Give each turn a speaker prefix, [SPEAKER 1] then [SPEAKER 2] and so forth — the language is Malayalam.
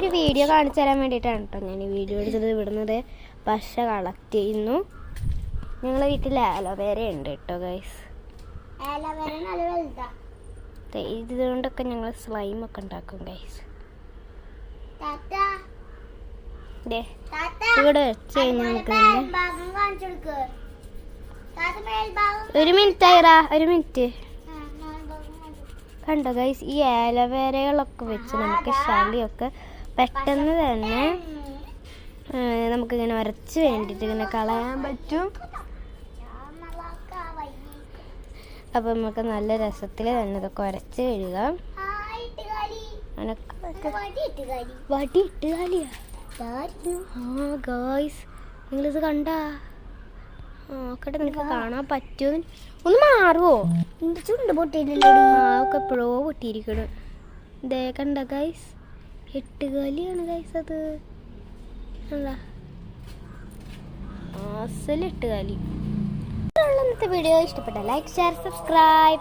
[SPEAKER 1] ഒരു വീഡിയോ കാണിച്ചു തരാൻ വേണ്ടിയിട്ടാണ് കേട്ടോ ഞാൻ ഈ വീഡിയോ എടുത്തത്. ഇവിടുന്നത് പശ കളക്ട് ചെയ്യുന്നു. ഞങ്ങളെ വീട്ടിൽ ആലോവേര ഉണ്ട് കേട്ടോ ഗൈസ്. ഇതുകൊണ്ടൊക്കെ ഞങ്ങൾ സ്ലൈമൊക്കെ ഉണ്ടാക്കും ഗൈസ്. ഇവിടെ വെച്ച് കഴിഞ്ഞാൽ നമുക്ക് ഒരു മിനിറ്റ് ആയിറാ, ഒരു മിനിറ്റ്. കണ്ടോ ഗൈസ്, ഈ ആലോവേരകളൊക്കെ വെച്ച് നമുക്ക് ചളിയൊക്കെ പെട്ടെന്ന് തന്നെ നമുക്കിങ്ങനെ ഉരച്ച് വേണ്ടിയിട്ട് ഇങ്ങനെ കളയാൻ പറ്റും. അപ്പം നമുക്ക് നല്ല രസത്തിൽ തന്നെ ഇതൊക്കെ ഉരച്ച് കഴുകാം. വടി ഇട്ട് കളിയാ ഗൈസ്, നിങ്ങളിത് കണ്ടാ? നോക്കട്ടെ, നിനക്ക് കാണാൻ പറ്റും. ഒന്ന് മാറുമോ? എന്റെ ചുണ്ട് പൊട്ടിയിട്ടില്ലേ? ഒക്കെ എപ്പോഴോ പൊട്ടിയിരിക്കണം. ഇതേ കണ്ട ഗൈസ്, എട്ടുകാലിയാണ് ഗൈസ്. അത് എന്താ അസൽ എട്ടുകാലി. ഇന്നത്തെ വീഡിയോ ഇഷ്ടപ്പെട്ട ലൈക്ക്, ഷെയർ, സബ്സ്ക്രൈബ്.